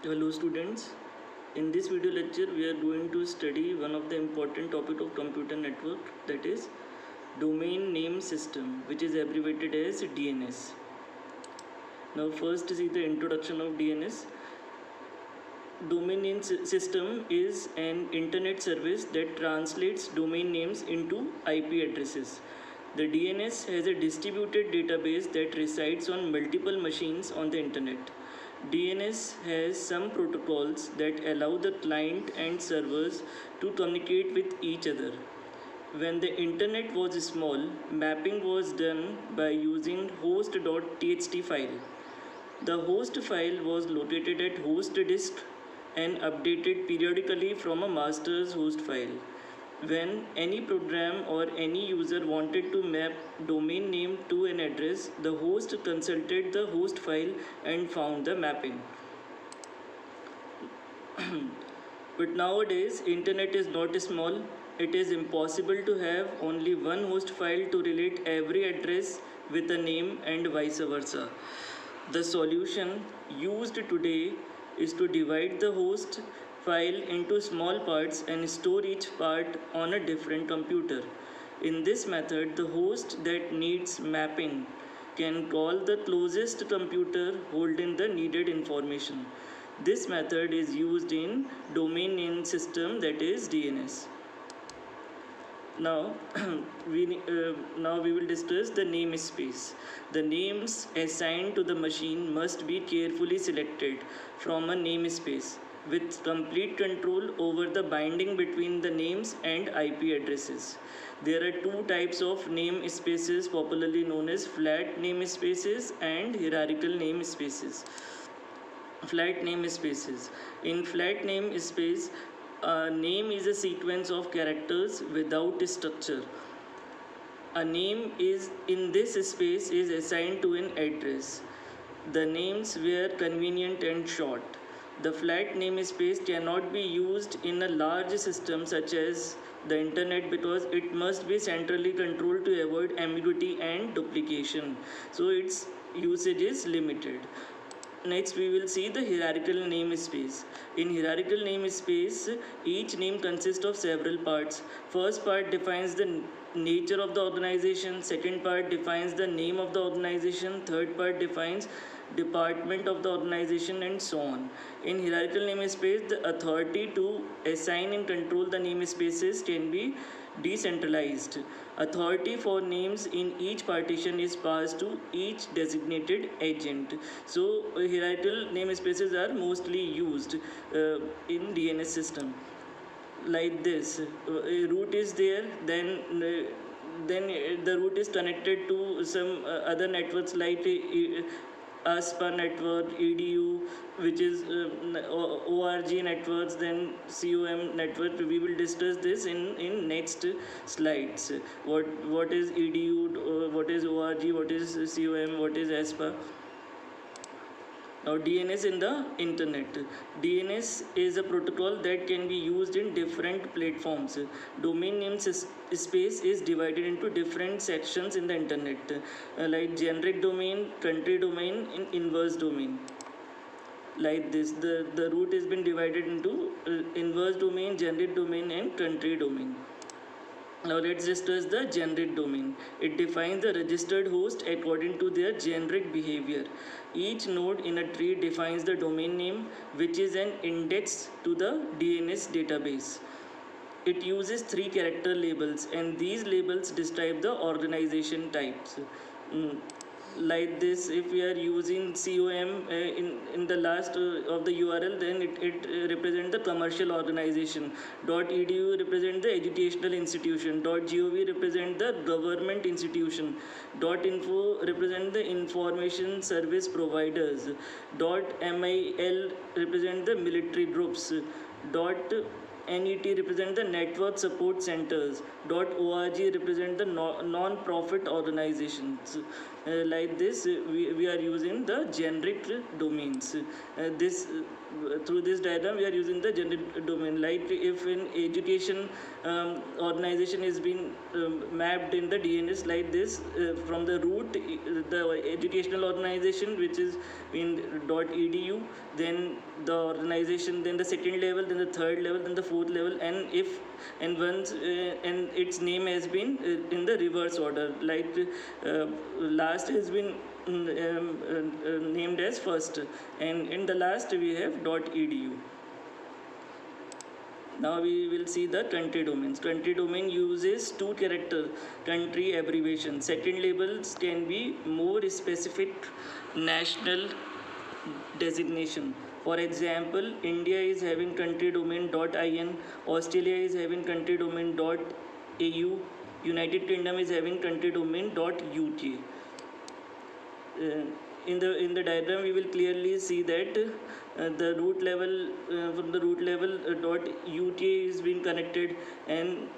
Hello students, in this video lecture we are going to study one of the important topic of computer network, that is domain name system, which is abbreviated as DNS. Now first see the introduction of DNS. Domain name system is an internet service that translates domain names into IP addresses. The DNS has a distributed database that resides on multiple machines on the internet. DNS has some protocols that allow the client and servers to communicate with each other. When the internet was small, mapping was done by using host.txt file. The host file was located at host disk and updated periodically from a master's host file. When any program or any user wanted to map domain name to an address, the host consulted the host file and found the mapping. But nowadays, internet is not small. It is impossible to have only one host file to relate every address with a name and vice versa. The solution used today is to divide the host file into small parts and store each part on a different computer. In this method, the host that needs mapping can call the closest computer holding the needed information. This method is used in domain name system, that is DNS. Now we will discuss the namespace. The names assigned to the machine must be carefully selected from a namespace with complete control over the binding between the names and IP addresses. There are two types of namespaces popularly known as flat namespaces and hierarchical namespaces. Flat namespaces. In flat namespace, a name is a sequence of characters without a structure. A name is in this space is assigned to an address. The names were convenient and short. The flat namespace cannot be used in a large system such as the internet because it must be centrally controlled to avoid ambiguity and duplication. So its usage is limited. Next, we will see the hierarchical namespace. In hierarchical namespace, each name consists of several parts. First part defines the nature of the organization. Second part defines the name of the organization. Third part defines department of the organization, and so on. In hierarchical namespace, the authority to assign and control the namespaces can be decentralized. Authority for names in each partition is passed to each designated agent. So hierarchical namespaces are mostly used in DNS system. Like this, a root is there, then the root is connected to some other networks like ASPA network, EDU, which is ORG networks, then COM network. We will discuss this in next slides. What is EDU, what is ORG, what is COM, what is ASPA. Now DNS in the internet. DNS is a protocol that can be used in different platforms. Domain name space is divided into different sections in the internet, like generic domain, country domain, and inverse domain. Like this, the root has been divided into inverse domain, generic domain, and country domain. Now let's discuss the generic domain. It defines the registered host according to their generic behavior. Each node in a tree defines the domain name, which is an index to the DNS database. It uses 3 character labels, and these labels describe the organization types. Like this, if we are using COM in the last of the URL, then it represents the commercial organization. .edu represents the educational institution. .gov represents the government institution. .info represents the information service providers. .mil represents the military groups. .net represent the network support centers. .org represent the non-profit organizations. Like this, we are using the generic domains. Through this diagram, we are using the generic domain. Like if an education organization is being mapped in the DNS like this, from the root, the educational organization which is in .edu, then the organization, then the second level, then the third level, then the fourth level, and if and once and its name has been in the reverse order, like last has been named as first, and in the last we have .edu. Now we will see the country domains. Country domain uses two character country abbreviation. Second labels can be more specific national designation. For example, India is having country domain .in, Australia is having country domain .au, United Kingdom is having country domain .uk. In the diagram we will clearly see that the root level from the root level .uta is being connected, and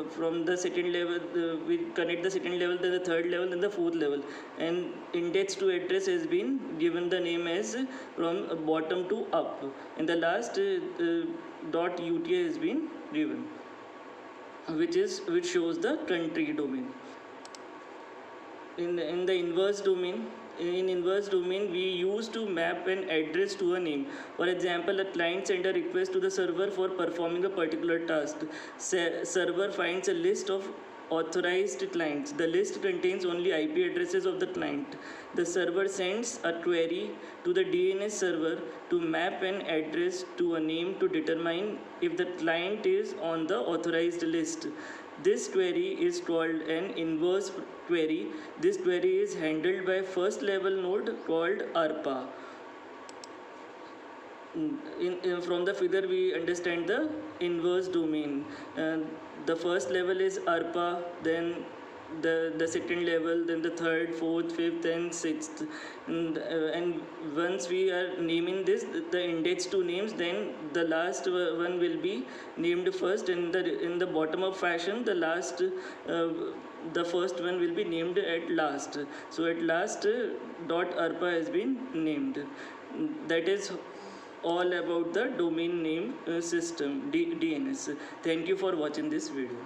from the second level we connect the second level, then the third level, then the fourth level, and index to address has been given the name as from bottom to up, and the last .uta has been given, which shows the country domain. In the inverse domain, we use to map an address to a name. For example, a client sends a request to the server for performing a particular task. Server finds a list of authorized clients. The list contains only IP addresses of the client. The server sends a query to the DNS server to map an address to a name to determine if the client is on the authorized list. This query is called an inverse query. This query is handled by first level node called ARPA. From the figure we understand the inverse domain. The first level is ARPA, then the second level, then the third, fourth, fifth, and sixth, and once we are naming this the index to names, then the last one will be named first, and in the bottom up fashion the last the first one will be named at last. So at last .arpa has been named. That is all about the domain name system, DNS. Thank you for watching this video.